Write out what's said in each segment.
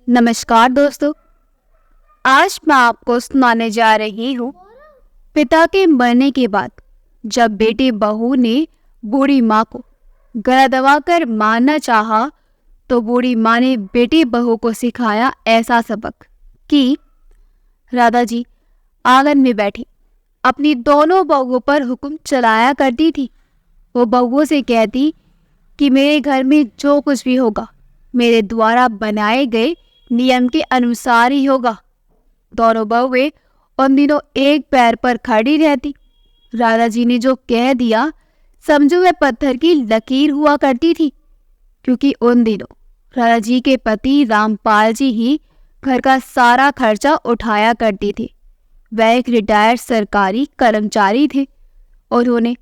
नमस्कार दोस्तों। आज मैं आपको सुनाने जा रही हूँ पिता के मरने के बाद जब बेटी बहू ने बूढ़ी माँ को गला दबाकर मारना चाहा तो बूढ़ी माँ ने बेटी बहू को सिखाया ऐसा सबक कि राधा जी आंगन में बैठी अपनी दोनों बहुओं पर हुक्म चलाया करती थी। वो बहुओं से कहती कि मेरे घर में जो कुछ भी होगा मेरे द्वारा बनाए गए नियम के अनुसार ही होगा। दोनों बहुएं उन दिनों एक पैर पर खड़ी रहती। राधा जी ने जो कह दिया समझो वह पत्थर की लकीर हुआ करती थी, क्योंकि उन दिनों राधा जी के पति रामपाल जी ही घर का सारा खर्चा उठाया करती थी। वह एक रिटायर्ड सरकारी कर्मचारी थे। उन्होंने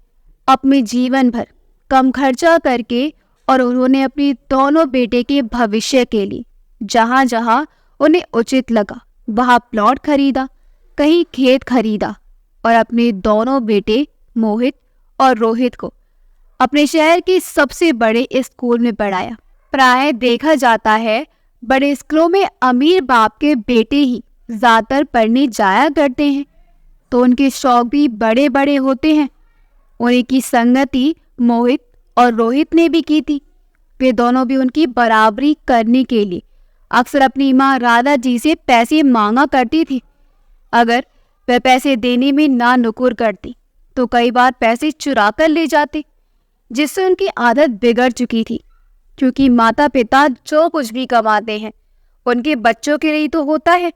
अपने जीवन भर कम खर्चा करके और उन्होंने अपनी दोनों बेटे के भविष्य के लिए जहाँ जहाँ उन्हें उचित लगा वहाँ प्लॉट खरीदा, कहीं खेत खरीदा और अपने दोनों बेटे मोहित और रोहित को अपने शहर के सबसे बड़े स्कूल में पढ़ाया। प्राय देखा जाता है बड़े स्कूलों में अमीर बाप के बेटे ही ज्यादातर पढ़ने जाया करते हैं, तो उनके शौक भी बड़े बड़े होते हैं। उन्हीं की संगति मोहित और रोहित ने भी की थी। वे दोनों भी उनकी बराबरी करने के लिए अक्सर अपनी माँ राधा जी से पैसे मांगा करती थी। अगर वह पैसे देने में ना नुकुर करती तो कई बार पैसे चुरा कर ले जाते, जिससे उनकी आदत बिगड़ चुकी थी। क्योंकि माता पिता जो कुछ भी कमाते हैं उनके बच्चों के लिए तो होता है।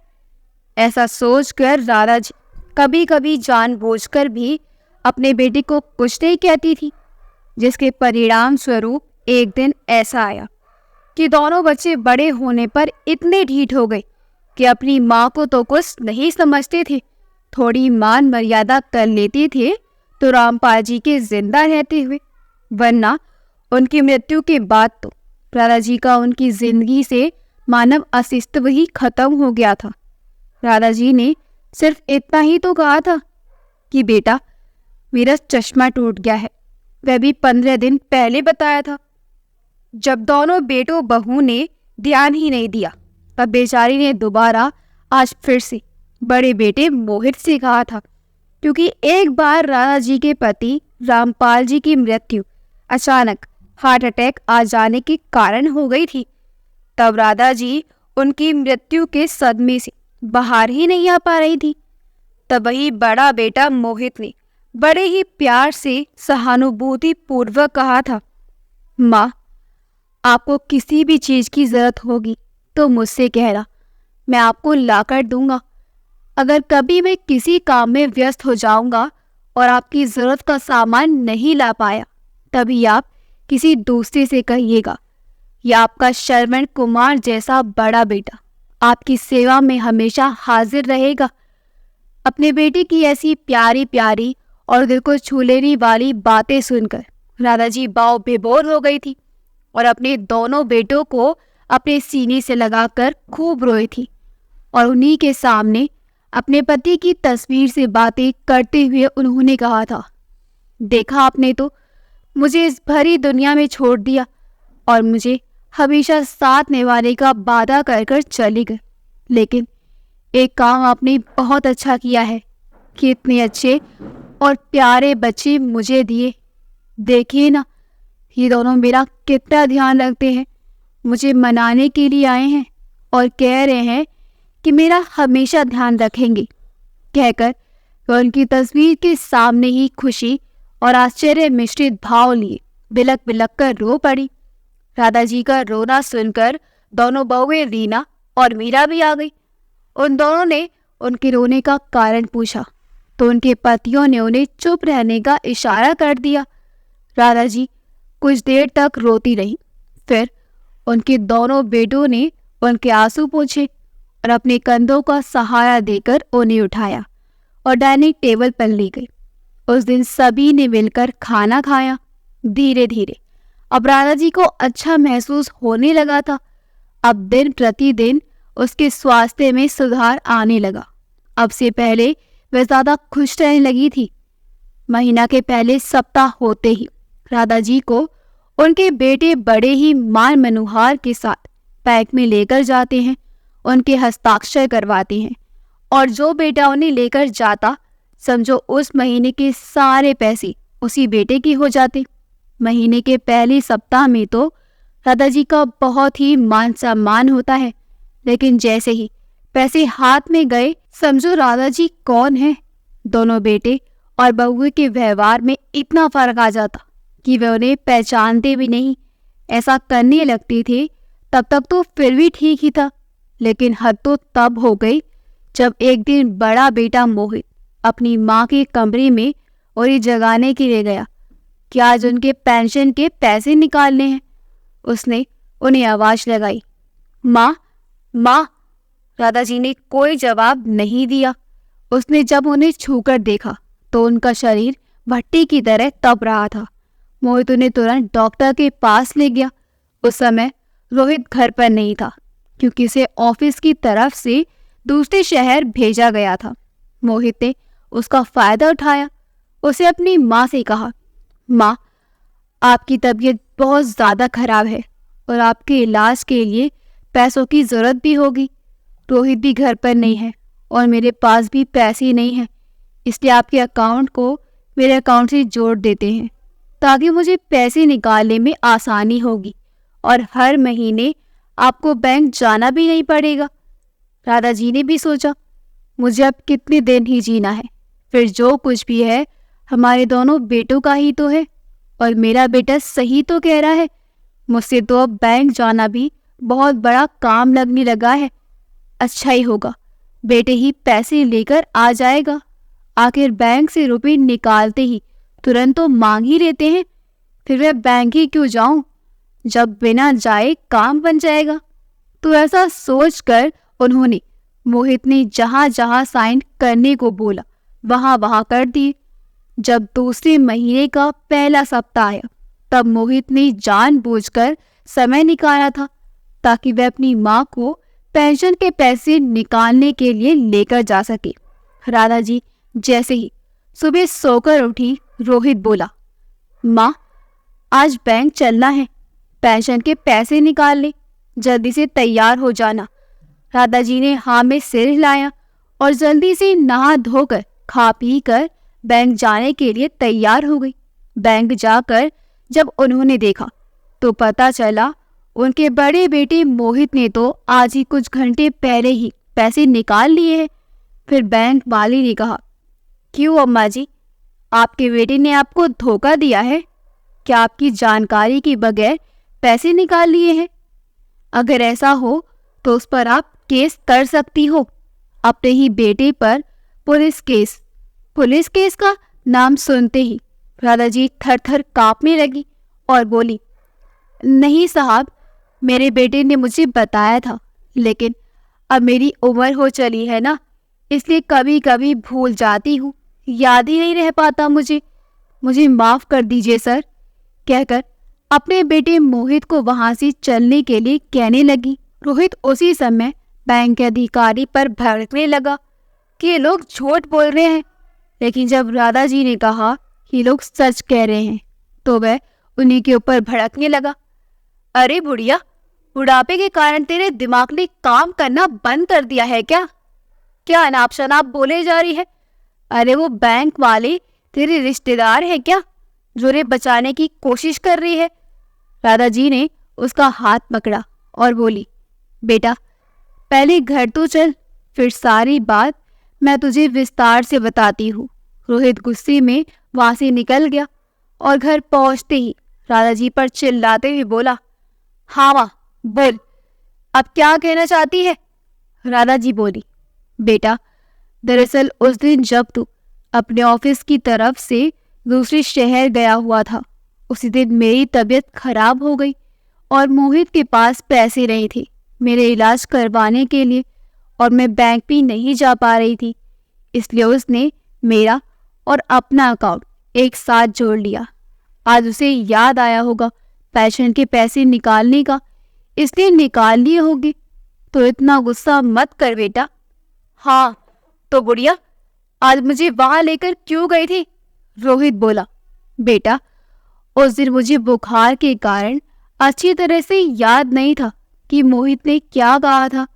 ऐसा सोचकर राधा जी कभी कभी जानबूझकर भी अपने बेटे को कुछ नहीं कहती थी, जिसके परिणाम स्वरूप एक दिन ऐसा आया कि दोनों बच्चे बड़े होने पर इतने ढीठ हो गए कि अपनी माँ को तो कुछ नहीं समझते थे। थोड़ी मान मर्यादा कर लेते थे तो रामपाल जी के जिंदा रहते हुए, वरना उनकी मृत्यु के बाद तो राधा जी का उनकी जिंदगी से मानव अस्तित्व ही खत्म हो गया था। राधा जी ने सिर्फ इतना ही तो कहा था कि बेटा मेरा चश्मा टूट गया है, वह भी 15 दिन पहले बताया था। जब दोनों बेटों बहू ने ध्यान ही नहीं दिया तब बेचारी ने दोबारा आज फिर से बड़े बेटे मोहित से कहा था, क्योंकि एक बार राधा जी के पति रामपाल जी की मृत्यु अचानक हार्ट अटैक आ जाने के कारण हो गई थी। तब राधा जी उनकी मृत्यु के सदमे से बाहर ही नहीं आ पा रही थी। तब वही बड़ा बेटा मोहित ने बड़े ही प्यार से सहानुभूति पूर्वक कहा था, माँ आपको किसी भी चीज की जरूरत होगी तो मुझसे कहना, मैं आपको लाकर दूंगा। अगर कभी मैं किसी काम में व्यस्त हो जाऊंगा और आपकी जरूरत का सामान नहीं ला पाया तभी आप किसी दूसरे से कहिएगा। यह आपका श्रवण कुमार जैसा बड़ा बेटा आपकी सेवा में हमेशा हाजिर रहेगा। अपने बेटे की ऐसी प्यारी प्यारी और दिल को छू लेने वाली बातें सुनकर राधा जी बाव बेबोर हो गई थी और अपने दोनों बेटों को अपने सीने से लगाकर खूब रोई थी और उन्हीं के सामने अपने पति की तस्वीर से बातें करते हुए उन्होंने कहा था, देखा आपने तो मुझे इस भरी दुनिया में छोड़ दिया और मुझे हमेशा साथ निभाने का वादा कर कर चले गए, लेकिन एक काम आपने बहुत अच्छा किया है कि इतने अच्छे और प्यारे बच्चे मुझे दिए। देखिए ना, ये दोनों मेरा कितना ध्यान रखते हैं। मुझे मनाने के लिए आए हैं और कह रहे हैं कि मेरा हमेशा ध्यान रखेंगे। कहकर वह उनकी तस्वीर के सामने ही खुशी और आश्चर्य मिश्रित भाव लिए बिलक बिलक कर रो पड़ी। राधा जी का रोना सुनकर दोनों बहुएं रीना और मीरा भी आ गई। उन दोनों ने उनके रोने का कारण पूछा तो उनके पतियों ने उन्हें चुप रहने का इशारा कर दिया। राधा जी कुछ देर तक रोती रही, फिर उनके दोनों बेटों ने उनके आंसू पोंछे और अपने कंधों का सहारा देकर उन्हें उठाया और डाइनिंग टेबल पर ले गई। उस दिन सभी ने मिलकर खाना खाया। धीरे धीरे अब राधा जी को अच्छा महसूस होने लगा था। अब दिन प्रतिदिन उसके स्वास्थ्य में सुधार आने लगा। अब से पहले वह ज्यादा खुश रहने लगी थी। महीना के पहले सप्ताह होते ही राधा जी को उनके बेटे बड़े ही मान मनोहार के साथ पैक में लेकर जाते हैं उनके हस्ताक्षर करवाती हैं और जो बेटा उन्हें लेकर जाता, समझो उस महीने के सारे पैसे उसी बेटे की हो जाते। महीने के पहले सप्ताह में तो दादाजी का बहुत ही मान सम्मान होता है, लेकिन जैसे ही पैसे हाथ में गए, समझो दादाजी कौन है। दोनों बेटे और बहू के व्यवहार में इतना फर्क आ जाता कि वे उन्हें पहचानते भी नहीं। ऐसा करने लगती थी। तब तक तो फिर भी ठीक ही था, लेकिन हद तो तब हो गई जब एक दिन बड़ा बेटा मोहित अपनी माँ के कमरे में उन्हें जगाने के लिए गया कि आज उनके पेंशन के पैसे निकालने हैं। उसने उन्हें आवाज लगाई, माँ माँ। दादाजी ने कोई जवाब नहीं दिया। उसने जब उन्हें छूकर देखा तो उनका शरीर भट्टी की तरह तप रहा था। मोहित उन्हें तुरंत डॉक्टर के पास ले गया। उस समय रोहित घर पर नहीं था, क्योंकि उसे ऑफिस की तरफ से दूसरे शहर भेजा गया था। मोहित ने उसका फायदा उठाया। उसे अपनी माँ से कहा, माँ, आपकी तबीयत बहुत ज़्यादा खराब है और आपके इलाज के लिए पैसों की ज़रूरत भी होगी। रोहित भी घर पर नहीं है और मेरे पास भी पैसे नहीं हैं, इसलिए आपके अकाउंट को मेरे अकाउंट से जोड़ देते हैं ताकि मुझे पैसे निकालने में आसानी होगी और हर महीने आपको बैंक जाना भी नहीं पड़ेगा। दादाजी ने भी सोचा, मुझे अब कितने दिन ही जीना है, फिर जो कुछ भी है हमारे दोनों बेटों का ही तो है। और मेरा बेटा सही तो कह रहा है, मुझसे तो अब बैंक जाना भी बहुत बड़ा काम लगने लगा है। अच्छा ही होगा, बेटे ही पैसे लेकर आ जाएगा। आखिर बैंक से रुपए निकालते ही तुरंत तो मांग ही लेते हैं, फिर मैं बैंक ही क्यों जाऊं, जब बिना जाए काम बन जाएगा। तो ऐसा सोचकर उन्होंने मोहित ने जहां जहां साइन करने को बोला वहां वहां कर दिए। जब दूसरे महीने का पहला सप्ताह आया, तब मोहित ने जानबूझकर समय निकाला था ताकि वह अपनी माँ को पेंशन के पैसे निकालने के लिए लेकर जा सके। दादाजी जैसे ही सुबह सोकर उठी, रोहित बोला, माँ, आज बैंक चलना है, पेंशन के पैसे निकाल ले, जल्दी से तैयार हो जाना। दादाजी ने हाँ में सिर हिलाया और जल्दी से नहा धोकर खा पी कर बैंक जाने के लिए तैयार हो गई। बैंक जाकर जब उन्होंने देखा तो पता चला उनके बड़े बेटे मोहित ने तो आज ही कुछ घंटे पहले ही पैसे निकाल लिए हैं। फिर बैंक वाली ने कहा, क्यों अम्मा जी, आपके बेटे ने आपको धोखा दिया है? क्या आपकी जानकारी के बगैर पैसे निकाल लिए हैं? अगर ऐसा हो तो उस पर आप केस कर सकती हो, अपने ही बेटे पर पुलिस केस। पुलिस केस का नाम सुनते ही दादाजी थर थर कांपने लगी और बोली, नहीं साहब, मेरे बेटे ने मुझे बताया था, लेकिन अब मेरी उम्र हो चली है ना, इसलिए कभी कभी भूल जाती हूँ, याद ही नहीं रह पाता मुझे माफ़ कर दीजिए सर, कहकर अपने बेटे मोहित को वहां से चलने के लिए कहने लगी। रोहित उसी समय बैंक के अधिकारी पर भड़कने लगा कि ये लोग झूठ बोल रहे हैं, लेकिन जब दादाजी ने कहा कि लोग सच कह रहे हैं तो वह उन्हीं के ऊपर भड़कने लगा। अरे बुढ़िया, बुढ़ापे के कारण तेरे दिमाग ने काम करना बंद कर दिया है क्या? क्या अनाप शनाप बोले जा रही है? अरे वो बैंक वाले तेरे रिश्तेदार है क्या जो रे बचाने की कोशिश कर रही है? दादाजी ने उसका हाथ पकड़ा और बोली, बेटा पहले घर तो चल, फिर सारी बात मैं तुझे विस्तार से बताती हूँ। रोहित गुस्से में वहां से निकल गया और घर पहुंचते ही दादाजी पर चिल्लाते हुए बोला, हाँ माँ बोल, अब क्या कहना चाहती है? दादाजी बोली, बेटा दरअसल उस दिन जब तू अपने ऑफिस की तरफ से दूसरे शहर गया हुआ था, उसी दिन मेरी तबीयत खराब हो गई और मोहित के पास पैसे नहीं थे मेरे इलाज करवाने के लिए, और मैं बैंक भी नहीं जा पा रही थी, इसलिए उसने मेरा और अपना अकाउंट एक साथ जोड़ लिया। आज उसे याद आया होगा पेंशन के पैसे निकालने का, इसलिए निकाल लिए होंगे। तो इतना गुस्सा मत कर बेटा। हाँ तो बुढ़िया, आज मुझे वहां लेकर क्यों गई थी? रोहित बोला, बेटा उस दिन मुझे बुखार के कारण अच्छी तरह से याद नहीं था कि मोहित ने क्या कहा था,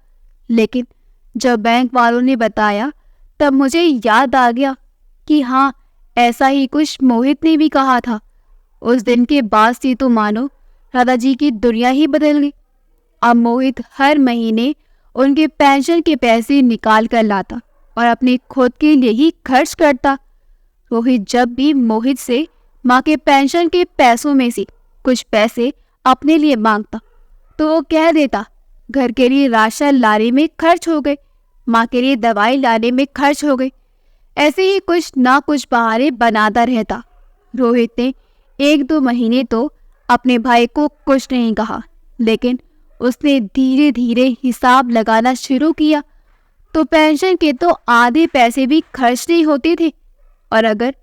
लेकिन जब बैंक वालों ने बताया तब मुझे याद आ गया कि हाँ, ऐसा ही कुछ मोहित ने भी कहा था। उस दिन के बाद से तो मानो दादाजी की दुनिया ही बदल गई। अब मोहित हर महीने उनके पेंशन के पैसे निकाल कर लाता और अपने खुद के लिए ही खर्च करता। रोहित जब भी मोहित से माँ के पेंशन के पैसों में से कुछ पैसे अपने लिए मांगता तो वो कह देता, घर के लिए राशन लाने में खर्च हो गए, माँ के लिए दवाई लाने में खर्च हो गई। ऐसे ही कुछ ना कुछ बहाने बनाता रहता। रोहित ने 1-2 महीने तो अपने भाई को कुछ नहीं कहा, लेकिन उसने धीरे धीरे हिसाब लगाना शुरू किया तो पेंशन के तो आधे पैसे भी खर्च नहीं होते थे। और अगर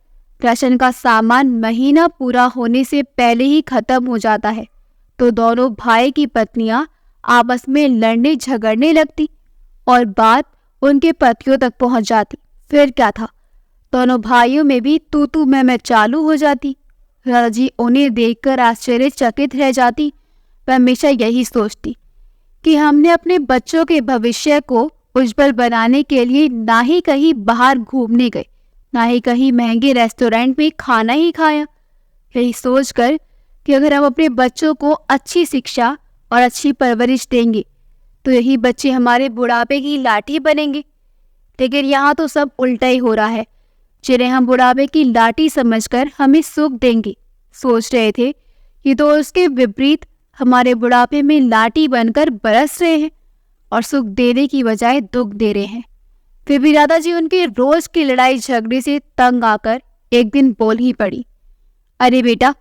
राशन का सामान महीना पूरा होने से पहले ही खत्म हो जाता है तो दोनों भाई की पत्नियां आपस में लड़ने झगड़ने लगती और बात उनके पतियों तक पहुंच जाती। फिर क्या था, दोनों भाइयों में भी तू मैं चालू हो जाती। दादाजी उन्हें देखकर आश्चर्यचकित रह जाती। वह हमेशा यही सोचती कि हमने अपने बच्चों के भविष्य को उज्जवल बनाने के लिए ना ही कहीं बाहर घूमने गए, ना ही कहीं महंगे रेस्टोरेंट में खाना ही खाया। यही सोचकर कि अगर हम अपने बच्चों को अच्छी शिक्षा और अच्छी परवरिश देंगे तो यही बच्चे हमारे बुढ़ापे की लाठी बनेंगे। लेकिन यहाँ तो सब उल्टा ही हो रहा है। जिन्हें हम बुढ़ापे की लाठी समझकर हमें सुख देंगे सोच रहे थे कि तो उसके विपरीत हमारे बुढ़ापे में लाठी बनकर बरस रहे हैं और सुख देने की बजाय दुख दे रहे हैं। फिर भी दादाजी उनके रोज की लड़ाई झगड़े से तंग आकर एक दिन बोल ही पड़ी, अरे बेटा,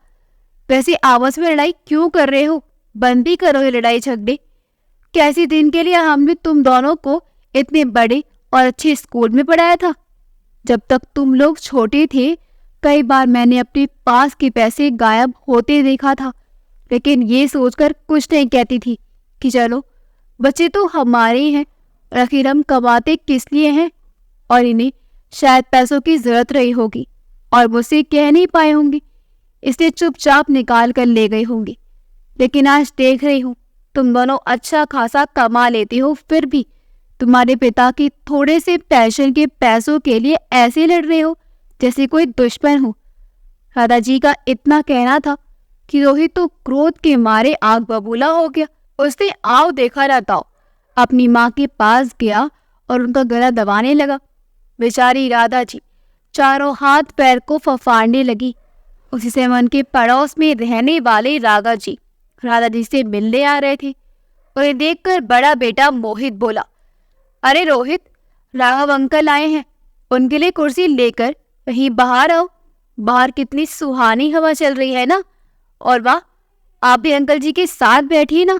वैसे आपस में लड़ाई क्यों कर रहे हो? बंद ही करो ये लड़ाई झगड़े। कैसे दिन के लिए हमने तुम दोनों को इतने बड़े और अच्छे स्कूल में पढ़ाया था। जब तक तुम लोग छोटे थे कई बार मैंने अपने पास के पैसे गायब होते देखा था, लेकिन ये सोचकर कुछ नहीं कहती थी कि चलो बच्चे तो हमारे ही हैं, आखिर हम कमाते किस लिए हैं और इन्हें शायद पैसों की जरूरत रही होगी और मुझसे कह नहीं पाए होंगे, इसलिए चुपचाप निकाल कर ले गए होंगे। लेकिन आज देख रही हूँ तुम दोनों अच्छा खासा कमा लेते हो, फिर भी तुम्हारे पिता के थोड़े से पेंशन के पैसों के लिए ऐसे लड़ रहे हो जैसे कोई दुश्मन हो। दादाजी का इतना कहना था कि रोहित तो क्रोध के मारे आग बबूला हो गया। उसने आओ देखा ना ताओ अपनी माँ के पास गया और उनका गला दबाने लगा। बेचारी राधा जी चारों हाथ पैर को फफाड़ने लगी। उसी समय उनके पड़ोस में रहने वाले राघव जी राधा जी से मिलने आ रहे थे। उन्हें देखकर बड़ा बेटा मोहित बोला, अरे रोहित, राघव अंकल आए हैं, उनके लिए कुर्सी लेकर वहीं बाहर आओ। बाहर कितनी सुहानी हवा चल रही है ना, और वाह, आप भी अंकल जी के साथ बैठिए ना,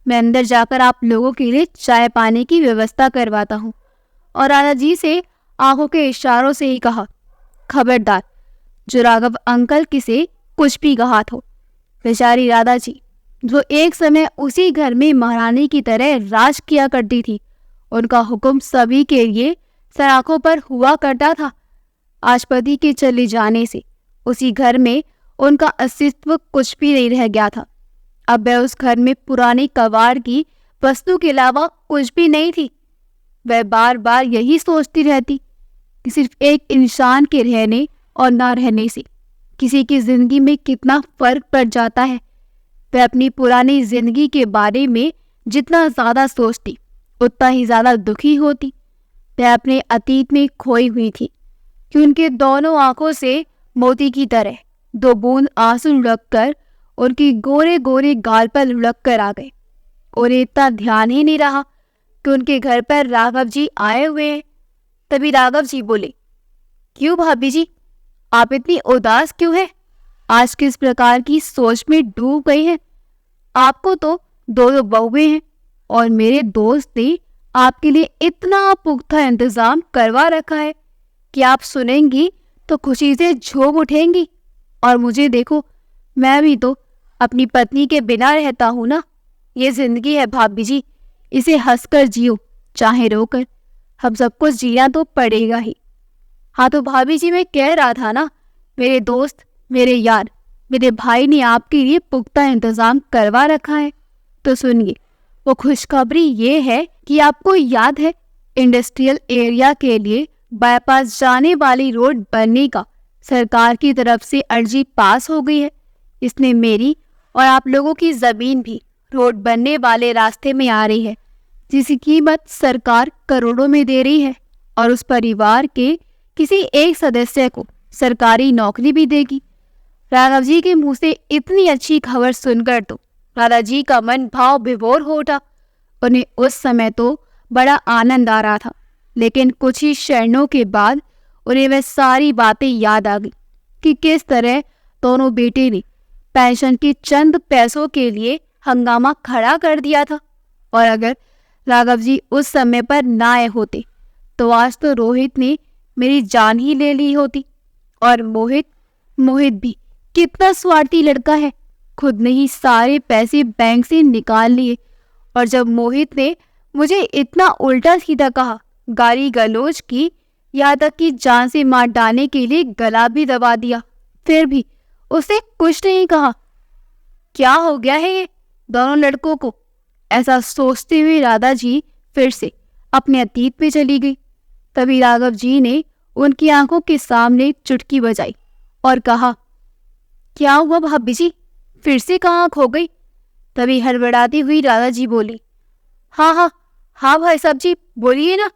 मैं अंदर जाकर आप लोगों के लिए चाय पानी की व्यवस्था करवाता हूँ। और राधा जी से आंखों के इशारों से ही कहा, खबरदार जो राघव अंकल किसे कुछ भी कहा तो। बेचारी राधा जी जो एक समय उसी घर में महारानी की तरह राज किया करती थी, उनका हुक्म सभी के लिए सराखों पर हुआ करता था। आज पति के चले जाने से उसी घर में उनका अस्तित्व कुछ भी नहीं रह गया था। अब वह उस घर में पुरानी कबाड़ की वस्तु के अलावा कुछ भी नहीं थी। वह बार बार यही सोचती रहती कि सिर्फ एक इंसान के रहने और ना रहने से किसी की जिंदगी में कितना फर्क पड़ जाता है। वह अपनी पुरानी जिंदगी के बारे में जितना ज्यादा सोचती उतना ही ज्यादा दुखी होती। वह अपने अतीत में खोई हुई थी कि उनके दोनों आंखों से मोती की तरह 2 बूंद आंसू लुढ़क कर उनकी गोरे गोरे गाल पर लुढ़क कर आ गए। उन्हें इतना ध्यान ही नहीं रहा कि उनके घर पर राघव जी आए हुए हैं। तभी राघव जी बोले, क्यों भाभी जी, आप इतनी उदास क्यों हैं? आज किस प्रकार की सोच में डूब गई हैं? आपको तो 2 बहुएं हैं और मेरे दोस्त ने आपके लिए इतना पुख्ता इंतजाम करवा रखा है कि आप सुनेंगी तो खुशी से झूम उठेंगी। और मुझे देखो, मैं भी तो अपनी पत्नी के बिना रहता हूँ ना। ये जिंदगी है भाभी जी, इसे हंसकर जियो चाहे रोकर, हम सबको जीना तो पड़ेगा ही। हाँ तो भाभी जी, मैं कह रहा था ना, मेरे दोस्त, मेरे यार, मेरे भाई ने आपके लिए पुख्ता इंतजाम करवा रखा है। तो सुनिए, वो खुशखबरी ये है कि आपको याद है, इंडस्ट्रियल एरिया के लिए बाईपास जाने वाली रोड बनने का सरकार की तरफ से अर्जी पास हो गई है। इसने मेरी और आप लोगों की ज़मीन भी रोड बनने वाले रास्ते में आ रही है, जिसकी कीमत सरकार करोड़ों में दे रही है और उस परिवार के किसी एक सदस्य को सरकारी नौकरी भी देगी। राघव जी के मुंह से इतनी अच्छी खबर सुनकर तो राधा जी का मन भाव विभोर हो उठा। उन्हें उस समय तो बड़ा आनंद आ रहा था, लेकिन कुछ ही क्षणों के बाद उन्हें वह सारी बातें याद आ गई कि किस तरह दोनों बेटे ने पेंशन के चंद पैसों के लिए हंगामा खड़ा कर दिया था। और अगर राघव जी उस समय पर ना आए होते तो आज तो रोहित ने मेरी जान ही ले ली होती। और मोहित भी कितना स्वार्थी लड़का है, खुद ने ही सारे पैसे बैंक से निकाल लिए। और जब मोहित ने मुझे इतना उल्टा सीधा कहा, गाली गलौज की, यहाँ तक कि जान से मार डालने के लिए गला भी दबा दिया, फिर भी उसे कुछ नहीं कहा। क्या हो गया है ये दोनों लड़कों को? ऐसा सोचते हुए राधा जी फिर से अपने अतीत में चली गई। तभी राघव जी ने उनकी आंखों के सामने चुटकी बजाई और कहा, क्या हुआ भाभी जी, फिर से कहाँ खो गई? तभी हड़बड़ाती हुई राधा जी बोली, हाँ भाई साहब जी, बोलिए ना,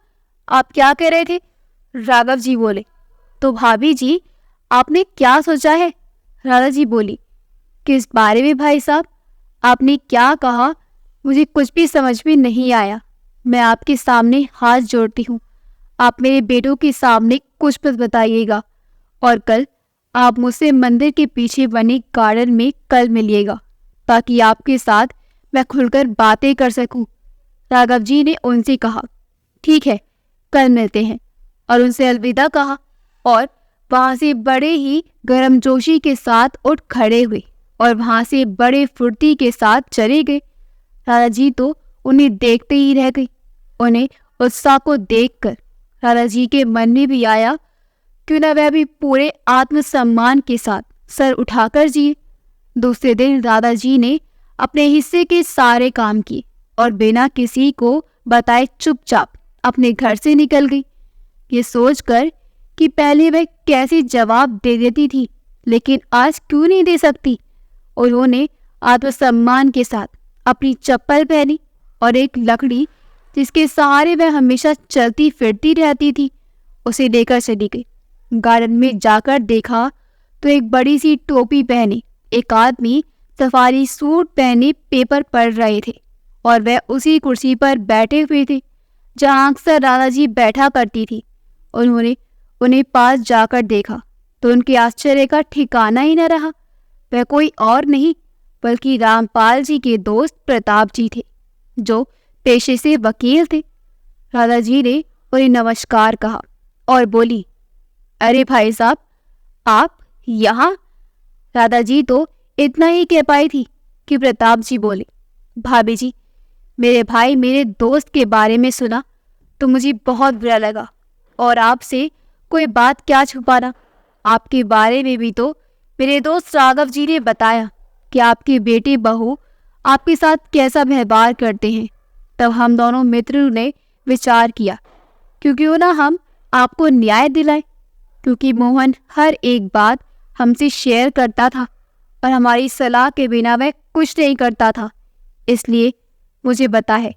आप क्या कह रहे थे? राघव जी बोले, तो भाभी जी आपने क्या सोचा है? राधा जी बोली, किस बारे में भाई साहब? आपने क्या कहा? मुझे कुछ भी समझ में नहीं आया। मैं आपके सामने हाथ जोड़ती हूँ, आप मेरे बेटों के सामने कुछ मत बताइएगा और कल आप मुझसे मंदिर के पीछे बने गार्डन में कल मिलिएगा, ताकि आपके साथ मैं खुलकर बातें कर सकूं। राघव जी ने उनसे कहा, ठीक है, कल मिलते हैं, और उनसे अलविदा कहा और वहां से बड़े ही गर्मजोशी के साथ उठ खड़े हुए और वहां से बड़े फुर्ती के साथ चले गए। राधा जी तो उन्हें देखते ही रह गई। उन्हें उत्साह को देखकर राधा जी के मन में भी आया क्यों न वह भी पूरे आत्मसम्मान के साथ सर उठाकर जिए। दूसरे दिन राधा जी ने अपने हिस्से के सारे काम किए और बिना किसी को बताए चुपचाप अपने घर से निकल गई। ये सोचकर कि पहले वह कैसे जवाब दे देती थी, लेकिन आज क्यों नहीं दे सकती, उन्होंने आत्मसम्मान के साथ अपनी चप्पल पहनी और एक लकड़ी जिसके सहारे वह हमेशा चलती फिरती रहती थी उसे लेकर चली गई। गार्डन में जाकर देखा तो एक बड़ी सी टोपी पहने एक आदमी सफारी सूट पहने पेपर पढ़ रहे थे और वह उसी कुर्सी पर बैठे हुए थे जहां अक्सर राधा जी बैठा करती थी। उन्होंने उन्हें पास जाकर देखा तो उनके आश्चर्य का ठिकाना ही न रहा। वह कोई और नहीं बल्कि रामपाल जी के दोस्त प्रताप जी थे, जो पेशे से वकील थे। राधा जी ने उन्हें नमस्कार कहा और बोली, अरे भाई साहब, आप यहाँ? राधा जी तो इतना ही कह पाई थी कि प्रताप जी बोले, भाभी जी, मेरे भाई मेरे दोस्त के बारे में सुना तो मुझे बहुत बुरा लगा, और आपसे कोई बात क्या छुपाना, आपके बारे में भी तो मेरे दोस्त राघव जी ने बताया कि आपके बेटे बहू आपके साथ कैसा व्यवहार करते हैं। तब हम दोनों मित्रों ने विचार किया क्यों ना हम आपको न्याय दिलाएं, क्योंकि मोहन हर एक बात हमसे शेयर करता था और हमारी सलाह के बिना वह कुछ नहीं करता था। इसलिए मुझे पता है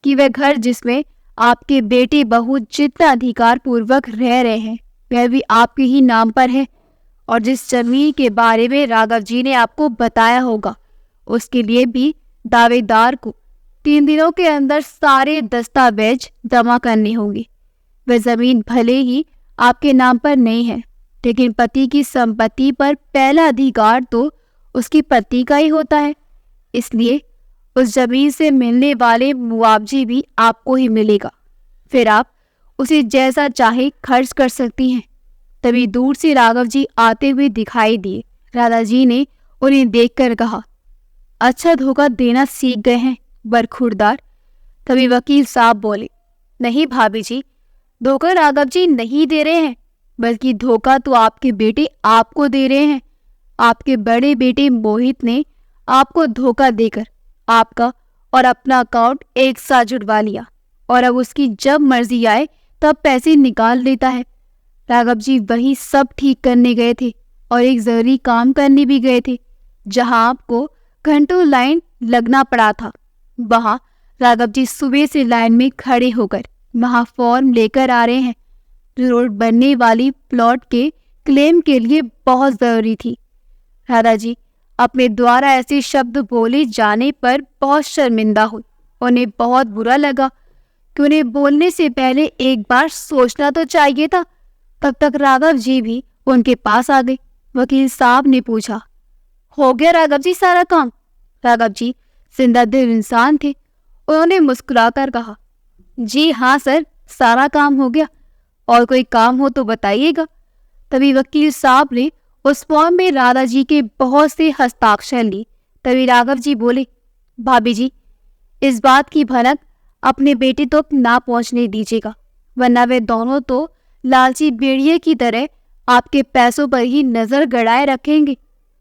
कि वह घर जिसमें आपके बेटे बहू जितना अधिकार पूर्वक रह रहे हैं वह भी आपके ही नाम पर है, और जिस जमीन के बारे में राघव जी ने आपको बताया होगा उसके लिए भी दावेदार को 3 दिनों के अंदर सारे दस्तावेज जमा करने होंगे। वह जमीन भले ही आपके नाम पर नहीं है, लेकिन पति की संपत्ति पर पहला अधिकार तो उसकी पति का ही होता है। इसलिए उस जमीन से मिलने वाले मुआवजे भी आपको ही मिलेगा। फिर आप उसे जैसा चाहे खर्च कर सकती हैं। तभी दूर से राघव जी आते हुए दिखाई दिए। राधा जी ने उन्हें देखकर कहा, अच्छा धोखा देना सीख गए हैं बरखुरदार। तभी वकील साहब बोले, नहीं भाभी जी, धोखा राघव जी नहीं दे रहे हैं, बल्कि धोखा तो आपके बेटे आपको दे रहे हैं। आपके बड़े बेटे मोहित ने आपको धोखा देकर आपका और अपना अकाउंट एक साथ जुड़वा लिया और अब उसकी जब मर्जी आए तब पैसे निकाल लेता है। राघव जी वही सब ठीक करने गए थे और एक जरूरी काम करने भी गए थे जहां आपको घंटों लाइन लगना पड़ा था। वहां राघव जी सुबह से लाइन में खड़े होकर वहां फॉर्म लेकर आ रहे हैं जो रोड बनने वाली प्लॉट के क्लेम के लिए बहुत जरूरी थी। राधा जी अपने द्वारा ऐसे शब्द बोले जाने पर बहुत शर्मिंदा हुई। उन्हें बहुत बुरा लगा कि उन्हें बोलने से पहले एक बार सोचना तो चाहिए था। तब तक राघव जी भी उनके पास आ गए। वकील साहब ने पूछा, हो गया राघव जी सारा काम? राघव जी जिंदा दिल इंसान थे। उन्होंने मुस्कुराकर कहा, जी हाँ सर, सारा काम हो गया। और कोई काम हो तो बताइएगा। तभी वकील साहब ने उस फॉर्म में राधा जी के बहुत से हस्ताक्षर लिए। तभी राघव जी बोले, भाभी जी इस बात की भनक अपने बेटे तक ना पहुंचने दीजिएगा, वरना वे दोनों तो लालची भेड़िए की तरह आपके पैसों पर ही नजर गड़ाए रखेंगे।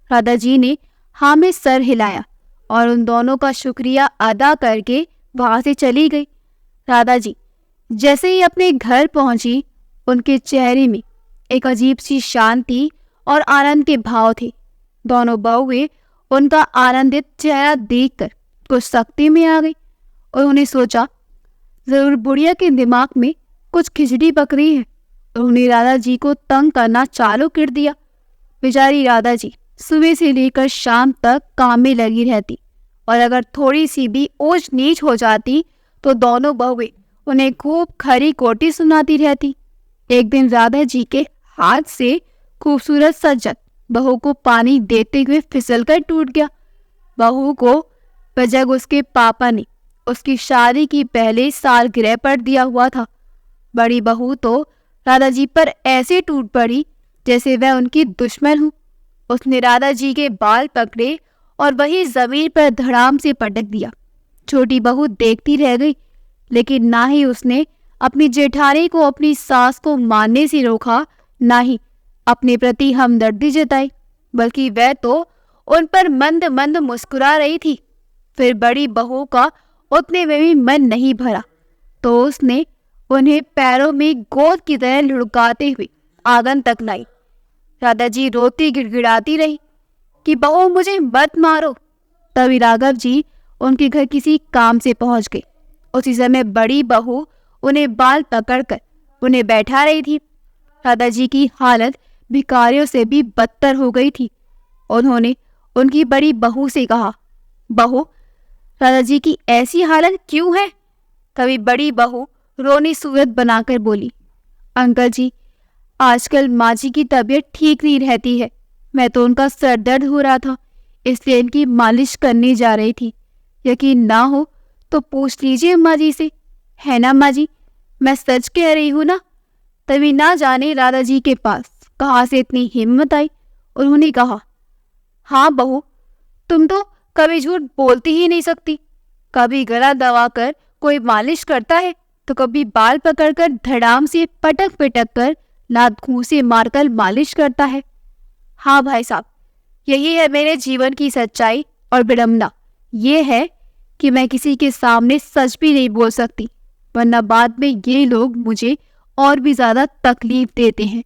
राधा जी ने हाँ में सर हिलाया और उन दोनों का शुक्रिया अदा करके वहां से चली गई। राधा जी जैसे ही अपने घर पहुंची, उनके चेहरे में एक अजीब सी शांति और आनंद के भाव थे। दोनों बहुएं उनका आनंदित चेहरा देखकर कुछ सख्ती में आ गई। उन्होंने सोचा, जरूर बुढ़िया के दिमाग में कुछ खिचड़ी पकड़ी है। उन्होंने राधा जी को तंग करना चालू कर दिया। बेचारी राधा जी सुबह से लेकर शाम तक काम में लगी रहती और अगर थोड़ी सी भी ऊंच नीच हो जाती तो दोनों बहुएं उन्हें खूब खरी खोटी सुनाती रहती। एक दिन राधा जी के हाथ से खूबसूरत सज्जन बहू को पानी देते हुए फिसलकर टूट गया। बहू को बजग उसके पापा ने उसकी शादी की पहले सालगिरह पर दिया हुआ था। बड़ी बहू तो राधा जी पर ऐसे टूट पड़ी जैसे वह उनकी दुश्मन हो। उसने राधा जी के बाल पकड़े और वही जमीन पर धड़ाम से पटक दिया। छोटी बहू देखती रह गई, लेकिन ना ही उसने अपनी जेठानी को अपनी सास को मारने से रोका, ना ही अपने प्रति हमदर्दी जताई, बल्कि वह तो उन पर मंद मंद मुस्कुरा रही थी। फिर बड़ी बहू का उतने में भी मन नहीं भरा तो उसने उन्हें पैरों में गोद की तरह लुढ़काते हुए आंगन तक लाई। राधा जी रोती गिड़गिड़ाती रही कि बहू मुझे मत मारो। तभी राघव जी उनके घर किसी काम से पहुंच गए। उसी समय बड़ी बहू उन्हें बाल पकड़कर उन्हें बैठा रही थी। राधा जी की हालत भिखारियों से भी बदतर हो गई थी। उन्होंने उनकी बड़ी बहू से कहा, बहू राधा जी की ऐसी हालत क्यों है? तभी बड़ी बहू रोनी सूरत बनाकर बोली, अंकल जी आजकल माँ जी की तबीयत ठीक नहीं रहती है। मैं तो उनका सर दर्द हो रहा था इसलिए इनकी मालिश करने जा रही थी। यकीन ना हो तो पूछ लीजिए माँ जी से, है ना माँ जी? मैं सच कह रही हूँ ना। तभी ना जाने राधा जी के पास कहाँ से इतनी हिम्मत आई। उन्होंने कहा, हाँ बहू तुम तो कभी झूठ बोलती ही नहीं सकती। कभी गला दबाकर कोई मालिश करता है तो कभी बाल पकड़कर धड़ाम से पटक पिटक कर लात घूंसे मारकर मालिश करता है। हाँ भाई साहब, यही है मेरे जीवन की सच्चाई और विडंबना। ये है कि मैं किसी के सामने सच भी नहीं बोल सकती, वरना बाद में ये लोग मुझे और भी ज्यादा तकलीफ देते हैं।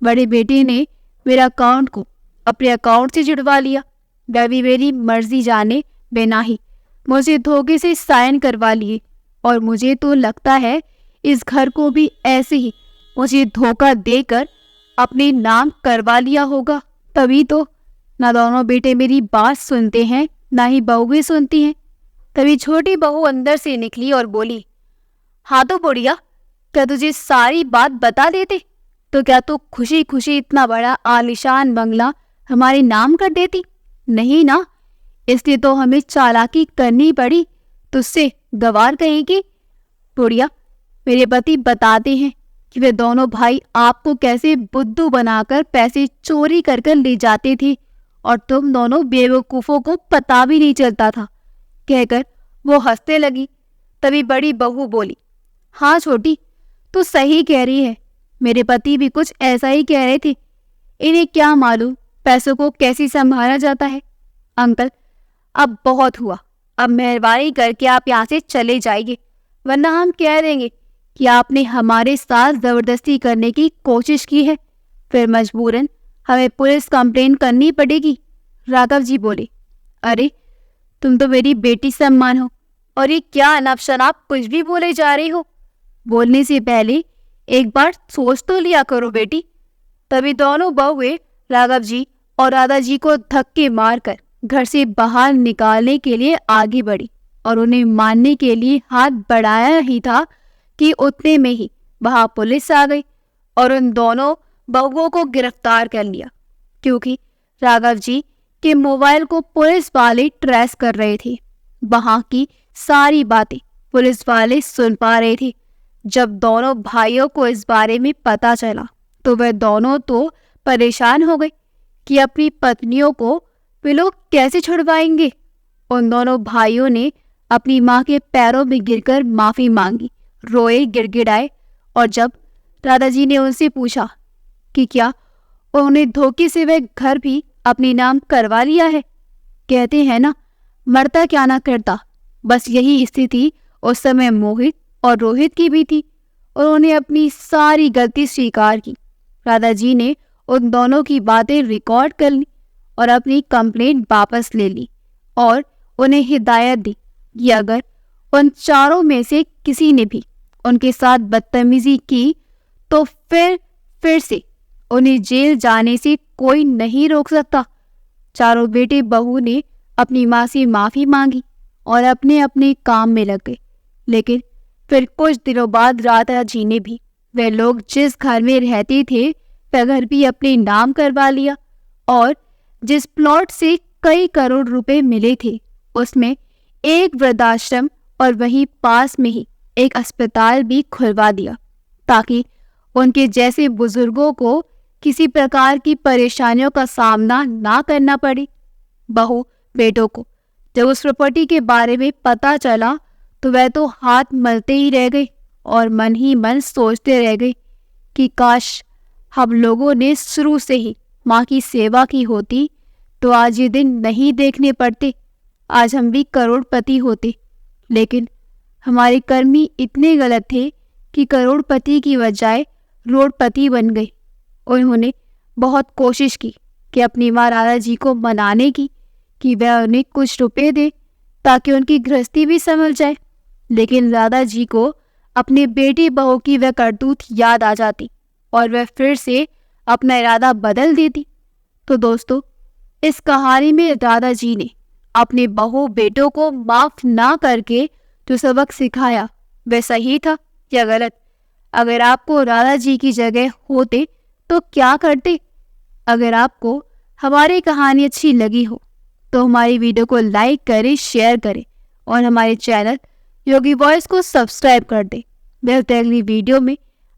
बड़े बेटे ने मेरा अकाउंट को अपने अकाउंट से जुड़वा लिया। वह भी मेरी मर्जी जाने बिना ही मुझे धोखे से साइन करवा लिए और मुझे तो लगता है इस घर को भी ऐसे ही मुझे धोखा देकर अपने नाम करवा लिया होगा। तभी तो ना दोनों बेटे मेरी बात सुनते हैं ना ही बहुएं सुनती हैं। तभी छोटी बहू अंदर से निकली और बोली, हाँ तो बुढ़िया, क्या तुझे सारी बात बता देते तो क्या तू खुशी खुशी इतना बड़ा आलीशान बंगला हमारे नाम कर देती? नहीं ना, इसलिए तो हमें चालाकी करनी पड़ी तुझसे गवार कहेगी। बुढ़िया मेरे पति बताते हैं कि वे दोनों भाई आपको कैसे बुद्धू बनाकर पैसे चोरी कर कर ले जाते थे और तुम दोनों बेवकूफों को पता भी नहीं चलता था। कहकर वो हंसने लगी। तभी बड़ी बहू बोली, हाँ छोटी तू सही कह रही है, मेरे पति भी कुछ ऐसा ही कह रहे थे। इन्हें क्या मालूम पैसों को कैसे संभाला जाता है। अंकल अब बहुत हुआ, अब मेहरबानी करके आप यहाँ से चले जाइए, वरना हम कह देंगे कि आपने हमारे साथ जबरदस्ती करने की कोशिश की है, फिर मजबूरन हमें पुलिस कंप्लेन करनी पड़ेगी। राघव जी बोले, अरे तुम तो मेरी बेटी सम्मान हो, और ये क्या अनाप शनाप कुछ भी बोले जा रही हो। बोलने से पहले एक बार सोच तो लिया करो बेटी। तभी दोनों बहुएं राघव जी और राधा जी को धक्के मारकर घर से बाहर निकालने के लिए आगे बढ़ी, और उन्हें मारने के लिए हाथ बढ़ाया ही था कि उतने में ही वहां पुलिस आ गई और उन दोनों बहुओं को गिरफ्तार कर लिया, क्योंकि राघव जी के मोबाइल को पुलिस वाले ट्रेस कर रहे थे। वहां की सारी बातें पुलिस वाले सुन पा रहे थे। जब दोनों भाइयों को इस बारे में पता चला तो वह दोनों तो परेशान हो गए कि अपनी पत्नियों को वे लोग कैसे छुड़वाएंगे। उन दोनों भाइयों ने अपनी माँ के पैरों में गिरकर माफी मांगी, रोए, गिड़गिड़ाए। और जब राधा जी ने उनसे पूछा कि क्या उन्हें धोखे से वह घर भी अपने नाम करवा लिया है, कहते हैं ना, मरता क्या ना करता, बस यही स्थिति उस समय मोहित और रोहित की भी थी। उन्होंने अपनी सारी गलती स्वीकार की। राधा जी ने उन दोनों की बातें रिकॉर्ड कर ली और अपनी कंप्लेंट वापस ले ली, और उन्हें हिदायत दी कि अगर उन चारों में से किसी ने भी उनके साथ बदतमीजी की तो फिर से उन्हें जेल जाने से कोई नहीं रोक सकता। चारों बेटे बहू ने अपनी माँ से माफी मांगी और अपने अपने काम में लग गए। लेकिन फिर कुछ दिनों बाद राधा जी ने भी वे लोग जिस घर में रहते थे वह घर भी अपने नाम करवा लिया, और जिस प्लॉट से कई करोड़ रुपए मिले थे उसमें एक वृद्धाश्रम और वहीं पास में ही एक अस्पताल भी खुलवा दिया, ताकि उनके जैसे बुजुर्गों को किसी प्रकार की परेशानियों का सामना ना करना पड़े। बहू बेटों को जब उस प्रॉपर्टी के बारे में पता चला तो वह तो हाथ मलते ही रह गए और मन ही मन सोचते रह गए कि काश हम लोगों ने शुरू से ही माँ की सेवा की होती तो आज ये दिन नहीं देखने पड़ते, आज हम भी करोड़पति होते। लेकिन हमारे कर्म ही इतने गलत थे कि करोड़पति की बजाय रोडपति बन गए। उन्होंने बहुत कोशिश की कि अपनी माँ राधा जी को मनाने की कि वह उन्हें कुछ रुपए दे ताकि उनकी गृहस्थी भी संभल जाए, लेकिन राधा जी को अपने बेटी बहू की वह करतूत याद आ जाती और वह फिर से अपना इरादा बदल देती। तो दोस्तों, इस कहानी में राधा जी ने अपने बहू बेटों को माफ ना करके जो सबक सिखाया वह सही था या गलत? अगर आपको राधा जी की जगह होते तो क्या करते? अगर आपको हमारी कहानी अच्छी लगी हो तो हमारी वीडियो को लाइक करें, शेयर करें और हमारे चैनल योगी वॉइस को सब्सक्राइब कर दें। मिलते हैं अगली वीडियो में।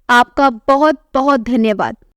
आपका बहुत बहुत धन्यवाद।